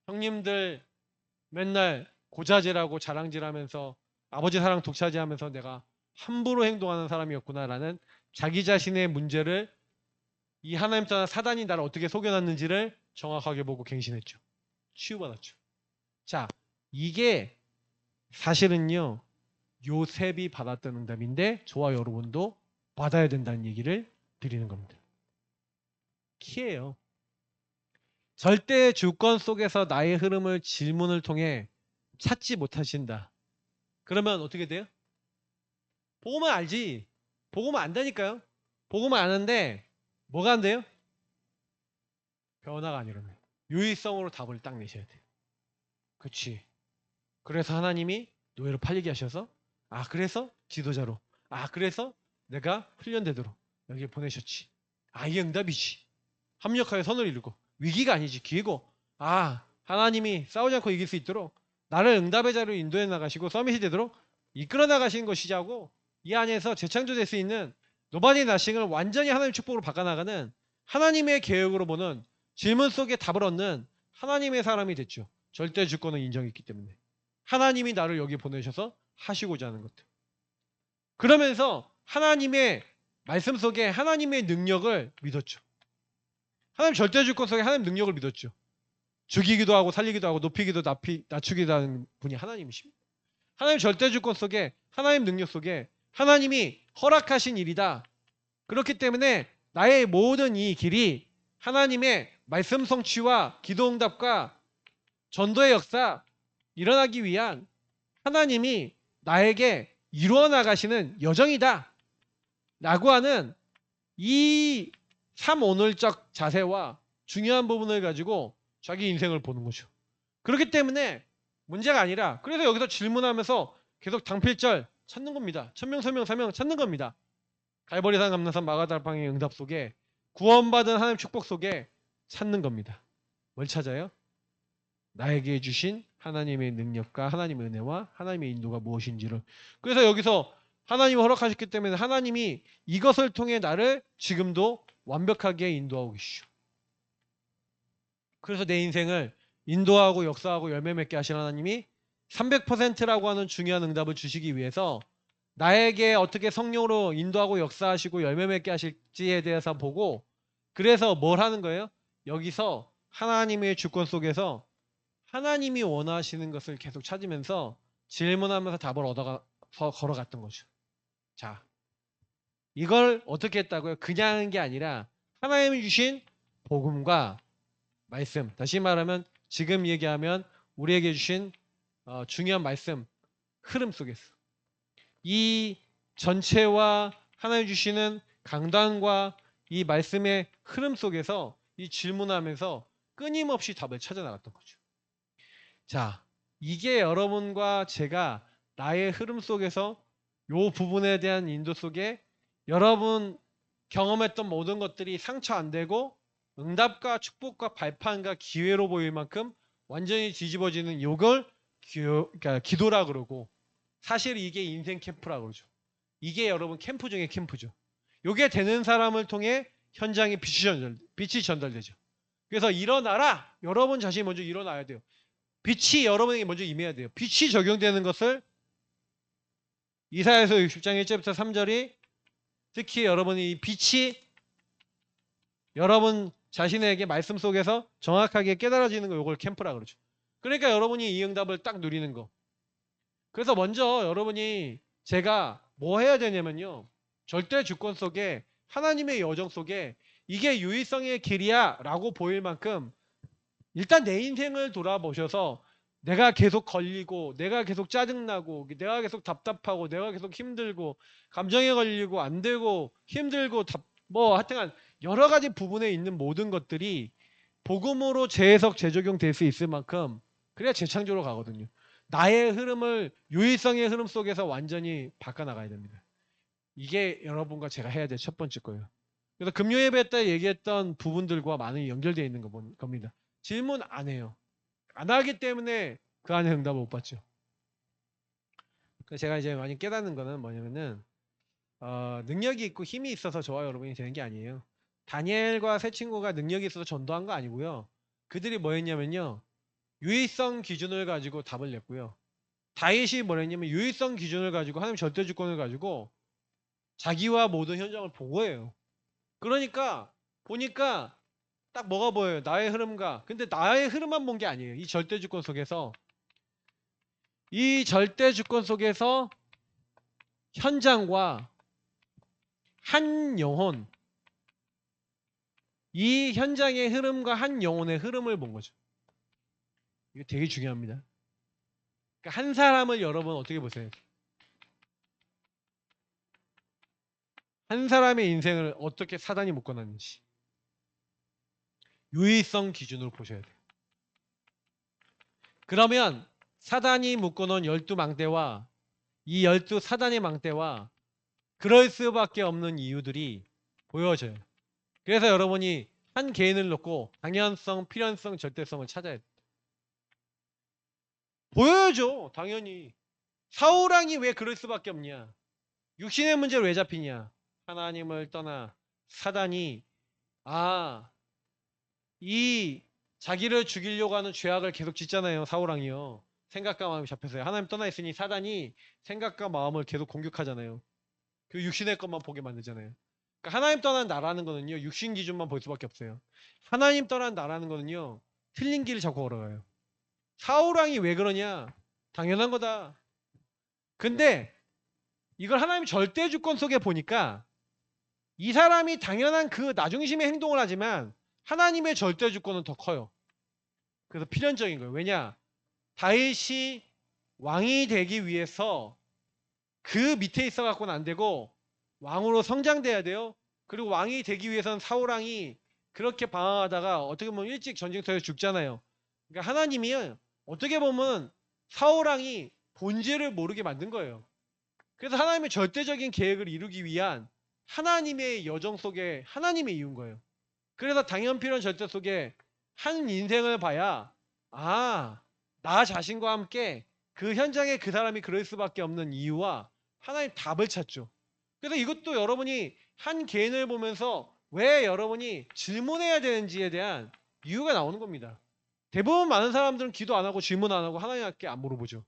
Speaker 1: 형님들 맨날 고자질하고 자랑질하면서 아버지 사랑 독차지하면서 내가 함부로 행동하는 사람이었구나라는 자기 자신의 문제를 이 하나님 떠나 사단이 나를 어떻게 속여놨는지를 정확하게 보고 갱신했죠. 치유받았죠. 자, 이게 사실은요. 요셉이 받았던 응답인데 저와 여러분도 받아야 된다는 얘기를 드리는 겁니다. 키예요. 절대 주권 속에서 나의 흐름을 질문을 통해 찾지 못하신다. 그러면 어떻게 돼요? 복음은 알지. 복음은 안다니까요. 복음은 아는데 뭐가 안 돼요? 변화가 안 일어나요. 유일성으로 답을 딱 내셔야 돼요. 그치. 그래서 하나님이 노예로 팔리게 하셔서 그래서 지도자로 그래서 내가 훈련되도록 여기에 보내셨지. 이게 응답이지. 합력하여 선을 이루고 위기가 아니지 기회고 하나님이 싸우지 않고 이길 수 있도록 나를 응답의 자리로 인도해 나가시고 서밋이 되도록 이끌어 나가시는 것이자고 이 안에서 재창조될 수 있는 노바디 나싱을 완전히 하나님의 축복으로 바꿔나가는 하나님의 계획으로 보는 질문 속에 답을 얻는 하나님의 사람이 됐죠. 절대 주권을 인정했기 때문에. 하나님이 나를 여기 보내셔서 하시고자 하는 것들. 그러면서 하나님의 말씀 속에 하나님의 능력을 믿었죠. 하나님 절대 주권 속에 하나님 능력을 믿었죠. 죽이기도 하고 살리기도 하고 높이기도 낮추기도 하는 분이 하나님이십니다. 하나님 절대 주권 속에 하나님 능력 속에 하나님이 허락하신 일이다. 그렇기 때문에 나의 모든 이 길이 하나님의 말씀 성취와 기도 응답과 전도의 역사 일어나기 위한 하나님이 나에게 이루어 나가시는 여정이다. 라고 하는 이 삼오늘적 자세와 중요한 부분을 가지고 자기 인생을 보는 거죠. 그렇기 때문에 문제가 아니라 그래서 여기서 질문하면서 계속 당필절 찾는 겁니다. 천명, 서명, 사명 찾는 겁니다. 갈보리산, 감람산, 마가달방의 응답 속에 구원받은 하나님 축복 속에 찾는 겁니다. 뭘 찾아요? 나에게 주신 하나님의 능력과 하나님의 은혜와 하나님의 인도가 무엇인지를. 그래서 여기서 하나님이 허락하셨기 때문에 하나님이 이것을 통해 나를 지금도 완벽하게 인도하고 계시죠. 그래서 내 인생을 인도하고 역사하고 열매 맺게 하신 하나님이 300%라고 하는 중요한 응답을 주시기 위해서 나에게 어떻게 성령으로 인도하고 역사하시고 열매 맺게 하실지에 대해서 보고 그래서 뭘 하는 거예요? 여기서 하나님의 주권 속에서 하나님이 원하시는 것을 계속 찾으면서 질문하면서 답을 얻어가서 걸어갔던 거죠. 자, 이걸 어떻게 했다고요? 그냥 한 게 아니라 하나님이 주신 복음과 말씀, 다시 말하면 지금 얘기하면 우리에게 주신 중요한 말씀 흐름 속에서 이 전체와 하나님 주시는 강단과 이 말씀의 흐름 속에서 이 질문하면서 끊임없이 답을 찾아 나갔던 거죠. 자, 이게 여러분과 제가 나의 흐름 속에서 이 부분에 대한 인도 속에 여러분 경험했던 모든 것들이 상처 안 되고 응답과 축복과 발판과 기회로 보일 만큼 완전히 뒤집어지는 요걸 그러니까 기도라 그러고 사실 이게 인생 캠프라 그러죠. 이게 여러분 캠프 중에 캠프죠. 요게 되는 사람을 통해 현장에 빛이 전달되죠. 그래서 일어나라! 여러분 자신이 먼저 일어나야 돼요. 빛이 여러분에게 먼저 임해야 돼요. 빛이 적용되는 것을 이사야서 60장 1절부터 3절이 특히 여러분이 이 빛이 여러분 자신에게 말씀 속에서 정확하게 깨달아지는 거 요걸 캠프라 그러죠. 그러니까 여러분이 이 응답을 딱 누리는 거. 그래서 먼저 여러분이 제가 뭐 해야 되냐면요. 절대 주권 속에 하나님의 여정 속에 이게 유의성의 길이야 라고 보일 만큼 일단 내 인생을 돌아보셔서 내가 계속 걸리고 내가 계속 짜증나고 내가 계속 답답하고 내가 계속 힘들고 감정에 걸리고 안 되고 힘들고 뭐 하여튼간 여러 가지 부분에 있는 모든 것들이 복음으로 재해석 재적용 될 수 있을 만큼 그래야 재창조로 가거든요. 나의 흐름을 유의성의 흐름 속에서 완전히 바꿔나가야 됩니다. 이게 여러분과 제가 해야 될 첫 번째 거예요. 그래서 금요 예배 때 얘기했던 부분들과 많이 연결되어 있는 겁니다. 질문 안 해요. 안 하기 때문에 그 안에 응답을 못 받죠. 그래서 제가 이제 많이 깨닫는 거는 뭐냐면은 능력이 있고 힘이 있어서 저와 여러분이 되는 게 아니에요. 다니엘과 세 친구가 능력이 있어서 전도한 거 아니고요. 그들이 뭐 했냐면요. 유의성 기준을 가지고 답을 냈고요. 다윗이 뭐랬냐면 유의성 기준을 가지고 하나님 절대 주권을 가지고 자기와 모든 현장을 보고해요. 그러니까 보니까 딱 뭐가 보여요? 나의 흐름과. 근데 나의 흐름만 본 게 아니에요. 이 절대 주권 속에서 현장과 한 영혼, 이 현장의 흐름과 한 영혼의 흐름을 본 거죠. 이거 되게 중요합니다. 그러니까 한 사람을 여러분 어떻게 보세요? 한 사람의 인생을 어떻게 사단이 묶어놨는지 유의성 기준으로 보셔야 돼요. 그러면 사단이 묶어놓은 12망대와 이 12사단의 망대와 그럴 수밖에 없는 이유들이 보여져요. 그래서 여러분이 한 개인을 놓고 당연성, 필연성, 절대성을 찾아야 돼요. 보여야죠. 당연히. 사울왕이 왜 그럴 수밖에 없냐? 육신의 문제로 왜 잡히냐? 하나님을 떠나 사단이 이 자기를 죽이려고 하는 죄악을 계속 짓잖아요. 사울왕이요. 생각과 마음이 잡혀서요. 하나님 떠나 있으니 사단이 생각과 마음을 계속 공격하잖아요. 그 육신의 것만 보게 만들잖아요. 그러니까 하나님 떠난 나라는 거는요. 육신 기준만 볼 수밖에 없어요. 하나님 떠난 나라는 거는요. 틀린 길을 자꾸 걸어가요. 사울왕이 왜 그러냐? 당연한 거다. 근데 이걸 하나님 절대 주권 속에 보니까 이 사람이 당연한 그 나중심의 행동을 하지만 하나님의 절대 주권은 더 커요. 그래서 필연적인 거예요. 왜냐? 다윗이 왕이 되기 위해서 그 밑에 있어 갖고는 안 되고 왕으로 성장돼야 돼요. 그리고 왕이 되기 위해서는 사울왕이 그렇게 방황하다가 어떻게 보면 일찍 전쟁터에 죽잖아요. 그러니까 하나님이 어떻게 보면 사울왕이 본질을 모르게 만든 거예요. 그래서 하나님의 절대적인 계획을 이루기 위한 하나님의 여정 속에 하나님의 이유인 거예요. 그래서 당연필연 절대 속에 한 인생을 봐야 나 자신과 함께 그 현장에 그 사람이 그럴 수밖에 없는 이유와 하나님 답을 찾죠. 그래서 이것도 여러분이 한 개인을 보면서 왜 여러분이 질문해야 되는지에 대한 이유가 나오는 겁니다. 대부분 많은 사람들은 기도 안 하고 질문 안 하고 하나님께 안 물어보죠.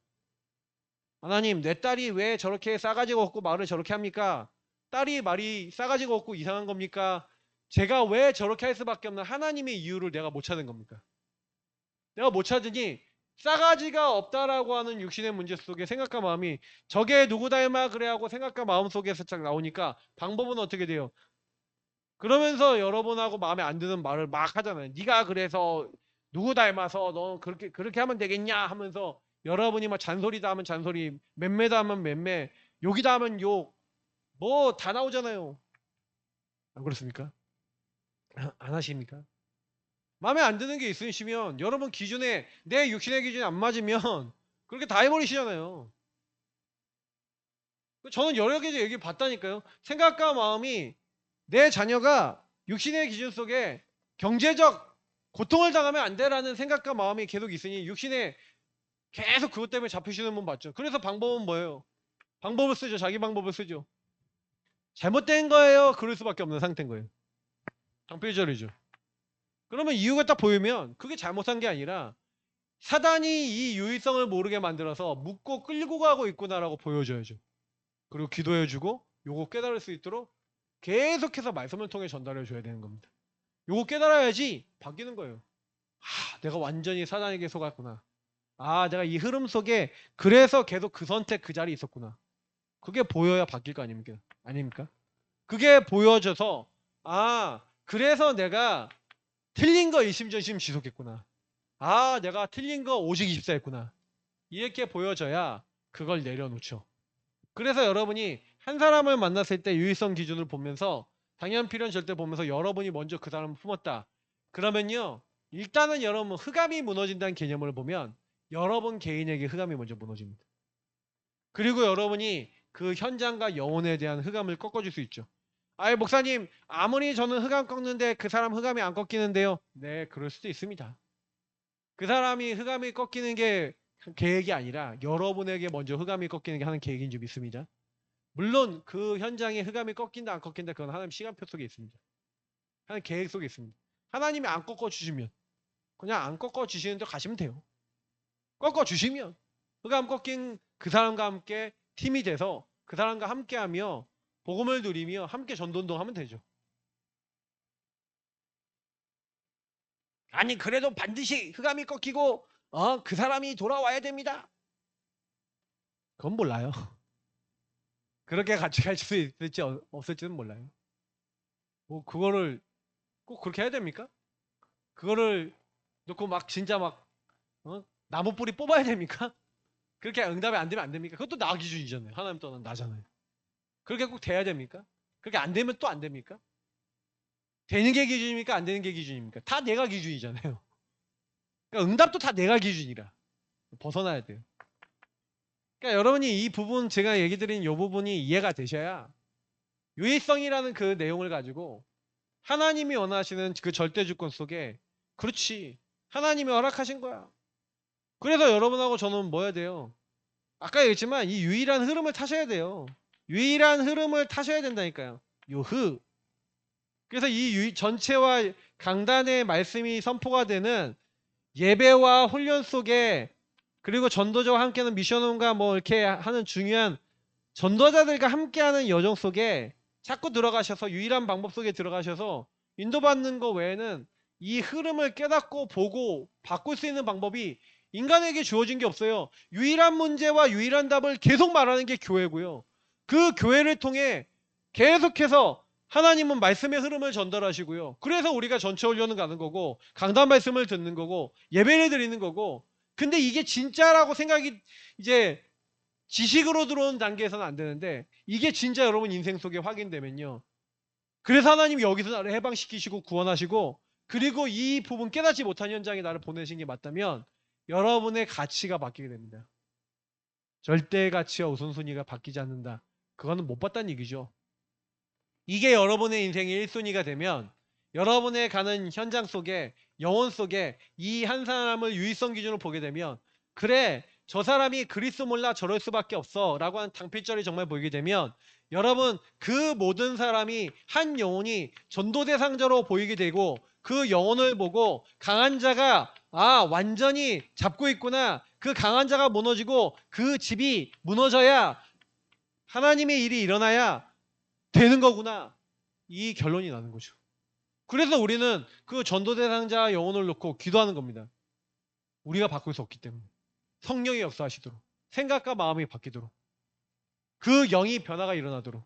Speaker 1: 하나님, 내 딸이 왜 저렇게 싸가지가 없고 말을 저렇게 합니까? 딸이 말이 싸가지가 없고 이상한 겁니까? 제가 왜 저렇게 할 수밖에 없는 하나님의 이유를 내가 못 찾은 겁니까? 내가 못 찾으니 싸가지가 없다라고 하는 육신의 문제 속에 생각과 마음이 저게 누구 닮아 그래 하고 생각과 마음 속에서 딱 나오니까 방법은 어떻게 돼요? 그러면서 여러분하고 마음에 안 드는 말을 막 하잖아요. 네가 그래서 누구 닮아서 너 그렇게 하면 되겠냐 하면서 여러분이 막 잔소리다 하면 잔소리, 맴매다 하면 맴매, 욕이다 하면 욕, 뭐 다 나오잖아요. 안 그렇습니까? 안 하십니까? 마음에 안 드는 게 있으시면 여러분 기준에 내 육신의 기준이 안 맞으면 그렇게 다 해버리시잖아요. 저는 여러 개 얘기 봤다니까요. 생각과 마음이 내 자녀가 육신의 기준 속에 경제적 고통을 당하면 안 되라는 생각과 마음이 계속 있으니 육신에 계속 그것 때문에 잡히시는 분 봤죠. 그래서 방법은 뭐예요? 방법을 쓰죠. 자기 방법을 쓰죠. 잘못된 거예요. 그럴 수밖에 없는 상태인 거예요. 방패절이죠. 그러면 이유가 딱 보이면 그게 잘못한 게 아니라 사단이 이 유의성을 모르게 만들어서 묶고 끌고 가고 있구나라고 보여줘야죠. 그리고 기도해주고 요거 깨달을 수 있도록 계속해서 말씀을 통해 전달해줘야 되는 겁니다. 요거 깨달아야지 바뀌는 거예요. 내가 완전히 사단에게 속았구나. 내가 이 흐름 속에 그래서 계속 그 선택 그 자리에 있었구나. 그게 보여야 바뀔 거 아닙니까? 아닙니까? 그게 보여져서 그래서 내가 틀린 거 일심전심 지속했구나. 내가 틀린 거 오직 24했구나. 이렇게 보여져야 그걸 내려놓죠. 그래서 여러분이 한 사람을 만났을 때 유의성 기준을 보면서 당연 필연 절대 보면서 여러분이 먼저 그 사람을 품었다. 그러면요. 일단은 여러분 흑암이 무너진다는 개념을 보면 여러분 개인에게 흑암이 먼저 무너집니다. 그리고 여러분이 그 현장과 영혼에 대한 흑암을 꺾어줄 수 있죠. 목사님 아무리 저는 흑암 꺾는데 그 사람 흑암이 안 꺾이는데요. 네, 그럴 수도 있습니다. 그 사람이 흑암이 꺾이는 게 계획이 아니라 여러분에게 먼저 흑암이 꺾이는 게 하는 계획인 줄 믿습니다. 물론 그 현장에 흑암이 꺾인다 안 꺾인다 그건 하나님 시간표 속에 있습니다. 하나님 계획 속에 있습니다. 하나님이 안 꺾어주시면 그냥 안 꺾어주시는 대로 가시면 돼요. 꺾어주시면 흑암 꺾인 그 사람과 함께 팀이 돼서 그 사람과 함께하며 복음을 누리며 함께 전도운동하면 되죠. 아니 그래도 반드시 흑암이 꺾이고 그 사람이 돌아와야 됩니다. 그건 몰라요. 그렇게 같이 갈 수 있을지 없을지는 몰라요. 뭐 그거를 꼭 그렇게 해야 됩니까? 그거를 놓고 막 진짜 막 나무 뿌리 뽑아야 됩니까? 그렇게 응답이 안 되면 안 됩니까? 그것도 나 기준이잖아요. 하나님 떠난 나잖아요. 그렇게 꼭 돼야 됩니까? 그렇게 안 되면 또 안 됩니까? 되는 게 기준입니까? 안 되는 게 기준입니까? 다 내가 기준이잖아요. 그러니까 응답도 다 내가 기준이라 벗어나야 돼요. 그러니까 여러분이 이 부분 제가 얘기 드린 이 부분이 이해가 되셔야 유의성이라는 그 내용을 가지고 하나님이 원하시는 그 절대 주권 속에 그렇지 하나님이 허락하신 거야. 그래서 여러분하고 저는 뭐 해야 돼요? 아까 얘기했지만 이 유일한 흐름을 타셔야 돼요. 유일한 흐름을 타셔야 된다니까요. 요흐. 그래서 이 전체와 강단의 말씀이 선포가 되는 예배와 훈련 속에, 그리고 전도자와 함께하는 미션홈과 뭐 이렇게 하는 중요한 전도자들과 함께하는 여정 속에 자꾸 들어가셔서, 유일한 방법 속에 들어가셔서 인도받는 거 외에는 이 흐름을 깨닫고 보고 바꿀 수 있는 방법이 인간에게 주어진 게 없어요. 유일한 문제와 유일한 답을 계속 말하는 게 교회고요. 그 교회를 통해 계속해서 하나님은 말씀의 흐름을 전달하시고요. 그래서 우리가 전체 훈련을 가는 거고, 강단 말씀을 듣는 거고, 예배를 드리는 거고. 근데 이게 진짜라고 생각이 이제 지식으로 들어온 단계에서는 안 되는데, 이게 진짜 여러분 인생 속에 확인되면요, 그래서 하나님이 여기서 나를 해방시키시고 구원하시고, 그리고 이 부분 깨닫지 못한 현장에 나를 보내신 게 맞다면 여러분의 가치가 바뀌게 됩니다. 절대 가치와 우선순위가 바뀌지 않는다. 그거는 못 봤다는 얘기죠. 이게 여러분의 인생의 1순위가 되면 여러분의 가는 현장 속에, 영혼 속에 이 한 사람을 유의성 기준으로 보게 되면, 그래 저 사람이 그리스도 몰라 저럴 수밖에 없어 라고 하는 당필절이 정말 보이게 되면, 여러분 그 모든 사람이 한 영혼이 전도 대상자로 보이게 되고, 그 영혼을 보고 강한 자가 완전히 잡고 있구나, 그 강한 자가 무너지고 그 집이 무너져야 하나님의 일이 일어나야 되는 거구나, 이 결론이 나는 거죠. 그래서 우리는 그 전도 대상자 영혼을 놓고 기도하는 겁니다. 우리가 바꿀 수 없기 때문에. 성령이 역사하시도록, 생각과 마음이 바뀌도록, 그 영이 변화가 일어나도록.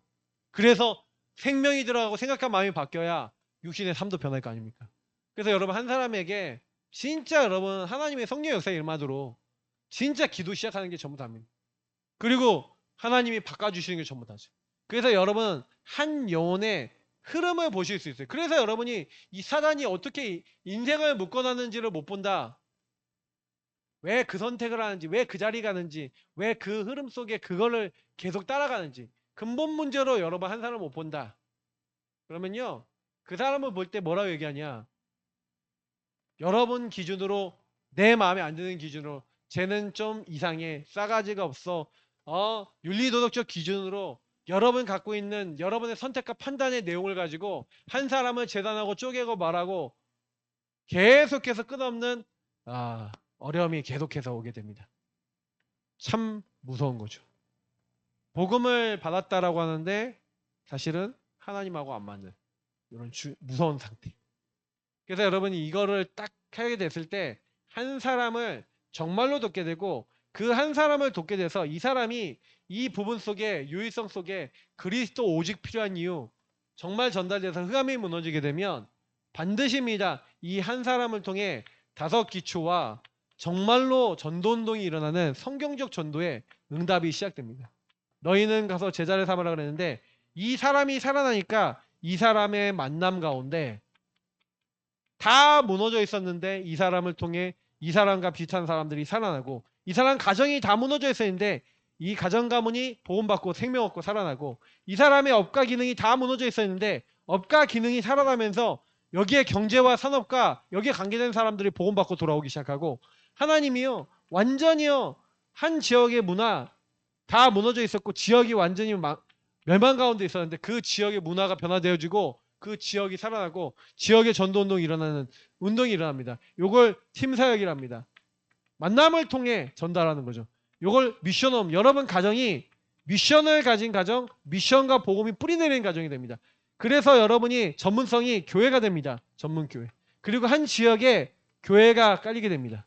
Speaker 1: 그래서 생명이 들어가고 생각과 마음이 바뀌어야 육신의 삶도 변할 거 아닙니까? 그래서 여러분, 한 사람에게 진짜 여러분 하나님의 성령 역사에 일마도록 진짜 기도 시작하는 게 전부 다입니다. 그리고 하나님이 바꿔주시는 게 전부 다죠. 그래서 여러분 한 영혼의 흐름을 보실 수 있어요. 그래서 여러분이 이 사단이 어떻게 인생을 묶어놨는지를 못 본다. 왜 그 선택을 하는지, 왜 그 자리 가는지, 왜 그 흐름 속에 그거를 계속 따라가는지, 근본 문제로 여러분 한 사람을 못 본다. 그러면요, 그 사람을 볼 때 뭐라고 얘기하냐, 여러분 기준으로, 내 마음에 안 드는 기준으로 쟤는 좀 이상해, 싸가지가 없어, 윤리도덕적 기준으로 여러분 갖고 있는 여러분의 선택과 판단의 내용을 가지고 한 사람을 재단하고 쪼개고 말하고 계속해서 끝없는 어려움이 계속해서 오게 됩니다. 참 무서운 거죠. 복음을 받았다라고 하는데 사실은 하나님하고 안 맞는 이런 무서운 상태. 그래서 여러분이 이거를 딱 하게 됐을 때 한 사람을 정말로 돕게 되고, 그 한 사람을 돕게 돼서 이 사람이 이 부분 속에, 유일성 속에 그리스도 오직 필요한 이유 정말 전달돼서 흑암이 무너지게 되면 반드시입니다. 이 한 사람을 통해 5기초와 정말로 전도운동이 일어나는 성경적 전도의 응답이 시작됩니다. 너희는 가서 제자를 삼으라 그랬는데, 이 사람이 살아나니까 이 사람의 만남 가운데 다 무너져 있었는데 이 사람을 통해 이 사람과 비슷한 사람들이 살아나고, 이 사람 가정이 다 무너져 있었는데 이 가정 가문이 보험받고 생명 얻고 살아나고, 이 사람의 업과 기능이 다 무너져 있었는데 업과 기능이 살아나면서 여기에 경제와 산업과 여기에 관계된 사람들이 보험받고 돌아오기 시작하고, 하나님이요 완전히요 한 지역의 문화 다 무너져 있었고 지역이 완전히 멸망 가운데 있었는데 그 지역의 문화가 변화되어지고 그 지역이 살아나고 지역의 전도운동이 일어나는 운동이 일어납니다. 요걸 팀사역이랍니다. 만남을 통해 전달하는 거죠. 요걸 미션홈, 여러분 가정이 미션을 가진 가정, 미션과 복음이 뿌리내리는 가정이 됩니다. 그래서 여러분이 전문성이 교회가 됩니다. 전문교회. 그리고 한 지역에 교회가 깔리게 됩니다.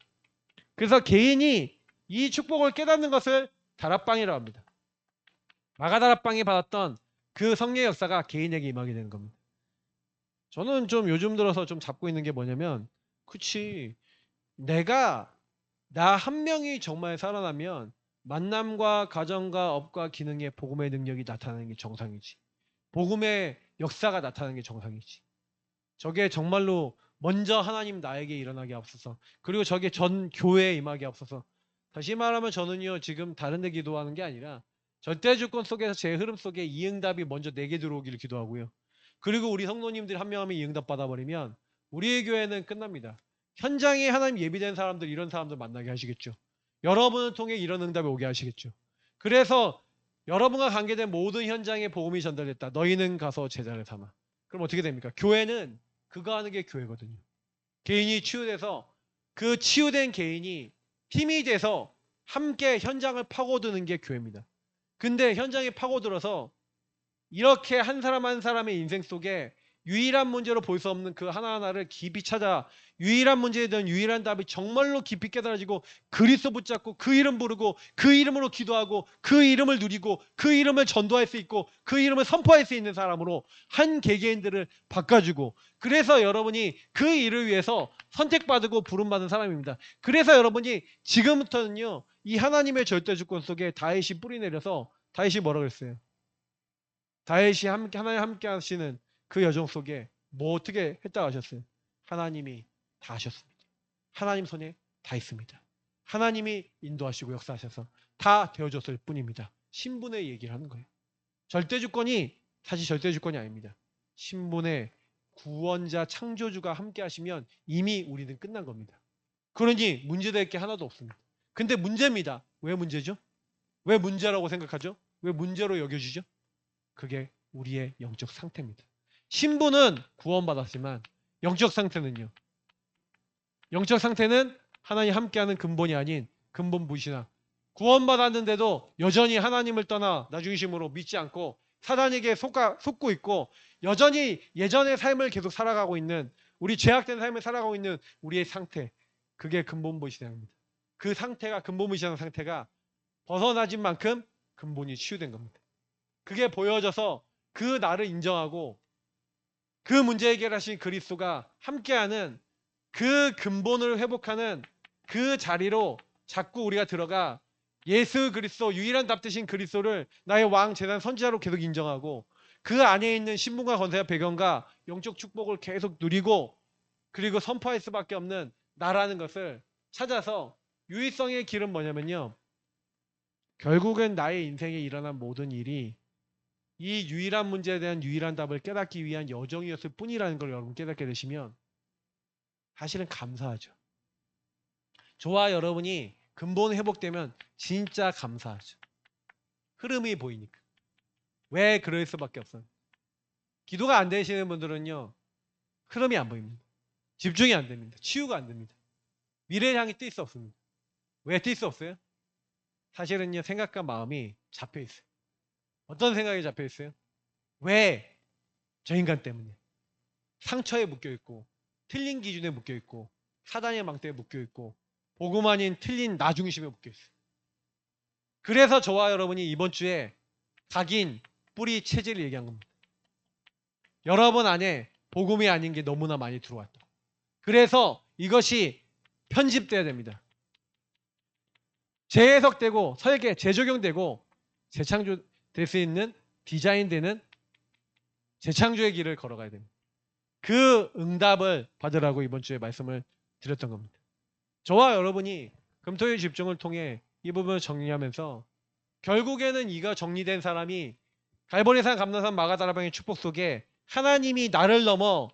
Speaker 1: 그래서 개인이 이 축복을 깨닫는 것을 다락방이라고 합니다. 마가다락방이 받았던 그 성령의 역사가 개인에게 임하게 되는 겁니다. 저는 좀 요즘 들어서 좀 잡고 있는 게 뭐냐면, 그치, 내가 나 한 명이 정말 살아나면 만남과 가정과 업과 기능의 복음의 능력이 나타나는 게 정상이지. 복음의 역사가 나타나는 게 정상이지. 저게 정말로 먼저 하나님 나에게 일어나게 하옵소서. 그리고 저게 전 교회에 임하게 하옵소서. 다시 말하면 저는요 지금 다른 데 기도하는 게 아니라 절대주권 속에서 제 흐름 속에 이 응답이 먼저 내게 들어오기를 기도하고요. 그리고 우리 성도님들이 한 명 하면 이 응답 받아버리면 우리의 교회는 끝납니다. 현장에 하나님 예비된 사람들, 이런 사람들 만나게 하시겠죠. 여러분을 통해 이런 응답이 오게 하시겠죠. 그래서 여러분과 관계된 모든 현장에 복음이 전달됐다. 너희는 가서 제자를 삼아. 그럼 어떻게 됩니까? 교회는 그거 하는 게 교회거든요. 개인이 치유돼서 그 치유된 개인이 팀이 돼서 함께 현장을 파고드는 게 교회입니다. 근데 현장에 파고들어서 이렇게 한 사람 한 사람의 인생 속에 유일한 문제로 볼 수 없는 그 하나하나를 깊이 찾아 유일한 문제에 대한 유일한 답이 정말로 깊이 깨달아지고 그리스도 붙잡고 그 이름 부르고 그 이름으로 기도하고 그 이름을 누리고 그 이름을 전도할 수 있고 그 이름을 선포할 수 있는 사람으로 한 개개인들을 바꿔주고, 그래서 여러분이 그 일을 위해서 선택받고 부름받은 사람입니다. 그래서 여러분이 지금부터는요, 이 하나님의 절대 주권 속에 다윗이 뿌리 내려서, 다윗이 뭐라 그랬어요? 다윗이 하나님 함께 하시는 그 여정 속에 뭐 어떻게 했다고 하셨어요? 하나님이 다 하셨습니다. 하나님 손에 다 있습니다. 하나님이 인도하시고 역사하셔서 다 되어줬을 뿐입니다. 신분의 얘기를 하는 거예요. 절대 주권이 사실 절대 주권이 아닙니다. 신분의 구원자 창조주가 함께 하시면 이미 우리는 끝난 겁니다. 그러니 문제될 게 하나도 없습니다. 근데 문제입니다. 왜 문제죠? 왜 문제라고 생각하죠? 왜 문제로 여겨지죠? 그게 우리의 영적 상태입니다. 신분은 구원받았지만 영적 상태는요. 영적 상태는 하나님 함께하는 근본이 아닌 근본 무신앙. 구원받았는데도 여전히 하나님을 떠나 나중심으로 믿지 않고 사단에게 속고 있고 여전히 예전의 삶을 계속 살아가고 있는, 우리 죄악된 삶을 살아가고 있는 우리의 상태, 그게 근본 무신앙입니다. 그 상태가, 근본 무신앙 상태가 벗어나진 만큼 근본이 치유된 겁니다. 그게 보여져서 그 나를 인정하고 그 문제 해결하신 그리스도가 함께하는 그 근본을 회복하는 그 자리로 자꾸 우리가 들어가 예수 그리스도, 유일한 답 되신 그리스도를 나의 왕, 제단, 선지자로 계속 인정하고 그 안에 있는 신분과 권세와 배경과 영적 축복을 계속 누리고 그리고 선포할 수밖에 없는 나라는 것을 찾아서, 유일성의 길은 뭐냐면요, 결국은 나의 인생에 일어난 모든 일이 이 유일한 문제에 대한 유일한 답을 깨닫기 위한 여정이었을 뿐이라는 걸 여러분 깨닫게 되시면 사실은 감사하죠. 저와 여러분이 근본 회복되면 진짜 감사하죠. 흐름이 보이니까. 왜 그럴 수밖에 없어요? 기도가 안 되시는 분들은요, 흐름이 안 보입니다. 집중이 안 됩니다. 치유가 안 됩니다. 미래를 향해 뛸 수 없습니다. 왜 뛸 수 없어요? 사실은요, 생각과 마음이 잡혀 있어요. 어떤 생각이 잡혀 있어요? 왜? 저 인간 때문에. 상처에 묶여 있고, 틀린 기준에 묶여 있고, 사단의 망대에 묶여 있고, 복음 아닌 틀린 나 중심에 묶여 있어요. 그래서 저와 여러분이 이번 주에 각인 뿌리 체질을 얘기한 겁니다. 여러분 안에 복음이 아닌 게 너무나 많이 들어왔다. 그래서 이것이 편집돼야 됩니다. 재해석되고 설계, 재적용되고 재창조될 수 있는, 디자인되는 재창조의 길을 걸어가야 됩니다. 그 응답을 받으라고 이번 주에 말씀을 드렸던 겁니다. 저와 여러분이 금토일 집중을 통해 이 부분을 정리하면서 결국에는 이가 정리된 사람이 갈보리산, 감람산, 마가다라방의 축복 속에 하나님이 나를 넘어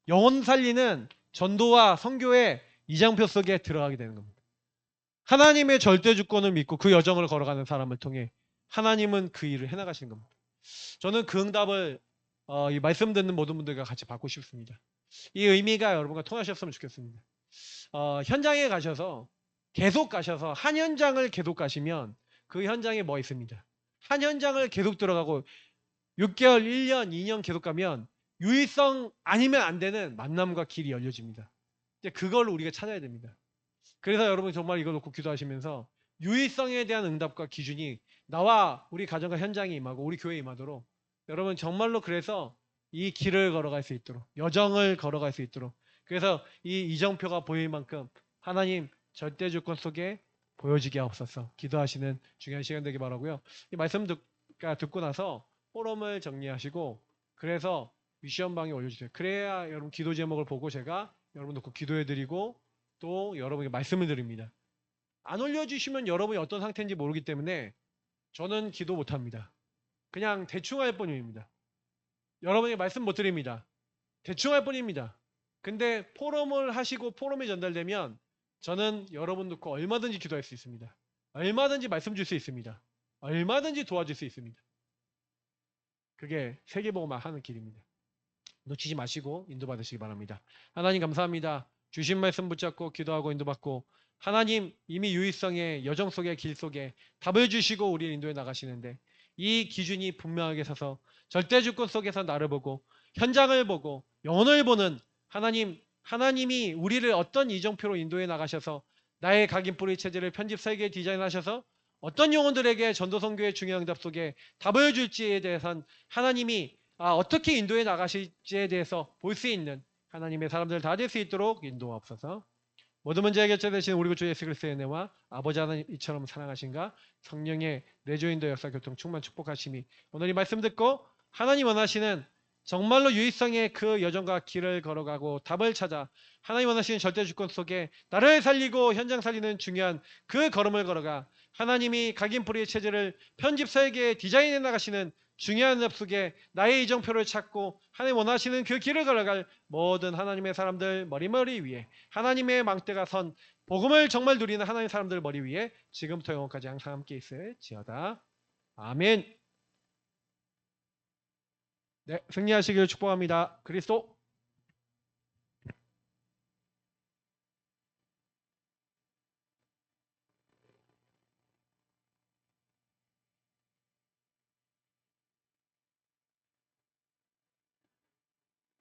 Speaker 1: 영혼 살리는 전도와 선교의 이장표 속에 들어가게 되는 겁니다. 하나님의 절대 주권을 믿고 그 여정을 걸어가는 사람을 통해 하나님은 그 일을 해나가시는 겁니다. 저는 그 응답을 이 말씀 듣는 모든 분들과 같이 받고 싶습니다. 이 의미가 여러분과 통하셨으면 좋겠습니다. 현장에 가셔서 계속 가셔서 한 현장을 계속 가시면 그 현장에 뭐 있습니다. 한 현장을 계속 들어가고 6개월, 1년, 2년 계속 가면 유의성 아니면 안 되는 만남과 길이 열려집니다. 이제 그걸 우리가 찾아야 됩니다. 그래서 여러분 정말 이거 놓고 기도하시면서 유의성에 대한 응답과 기준이 나와 우리 가정과 현장에 임하고 우리 교회에 임하도록, 여러분 정말로 그래서 이 길을 걸어갈 수 있도록, 여정을 걸어갈 수 있도록, 그래서 이 이정표가 보일 만큼 하나님 절대 주권 속에 보여지게 하옵소서 기도하시는 중요한 시간 되길 바라고요. 이 말씀 듣고 나서 포럼을 정리하시고 그래서 미션방에 올려주세요. 그래야 여러분 기도 제목을 보고 제가 여러분 놓고 기도해드리고 또 여러분에게 말씀을 드립니다. 안 올려주시면 여러분이 어떤 상태인지 모르기 때문에 저는 기도 못합니다. 그냥 대충 할 뿐입니다. 여러분에게 말씀 못 드립니다. 대충 할 뿐입니다. 근데 포럼을 하시고 포럼이 전달되면 저는 여러분 놓고 얼마든지 기도할 수 있습니다. 얼마든지 말씀 줄 수 있습니다. 얼마든지 도와줄 수 있습니다. 그게 세계복음화 하는 길입니다. 놓치지 마시고 인도받으시기 바랍니다. 하나님 감사합니다. 주신 말씀 붙잡고 기도하고 인도받고 하나님 이미 유의성의 여정 속의 길 속에 답을 주시고 우리를 인도해 나가시는데 이 기준이 분명하게 서서 절대주권 속에서 나를 보고 현장을 보고 영혼을 보는 하나님이 우리를 어떤 이정표로 인도해 나가셔서 나의 각인뿌리 체제를 편집 설계 디자인하셔서 어떤 영혼들에게 전도선교의 중요한 응답 속에 답을 줄지에 대해선 하나님이 어떻게 인도해 나가실지에 대해서 볼 수 있는 하나님의 사람들 다 될 수 있도록 인도하옵소서. 모든 문제 해결자 되신 우리 구 주 예수 그리스도의 은혜와 아버지 하나님 이처럼 사랑하신가 성령의 내조인도 역사 교통 충만 축복하심이 오늘 이 말씀 듣고 하나님 원하시는 정말로 유의성의 그 여정과 길을 걸어가고 답을 찾아 하나님 원하시는 절대주권 속에 나를 살리고 현장 살리는 중요한 그 걸음을 걸어가 하나님이 각인뿌리의 체제를 편집 설계에 디자인해 나가시는 중요한 업 속에 나의 이정표를 찾고 하나님 원하시는 그 길을 걸어갈 모든 하나님의 사람들 머리 위에 하나님의 망대가 선 복음을 정말 누리는 하나님의 사람들 머리 위에 지금부터 영원까지 항상 함께 있을지어다. 아멘. 네, 승리하시길 축복합니다. 그리스도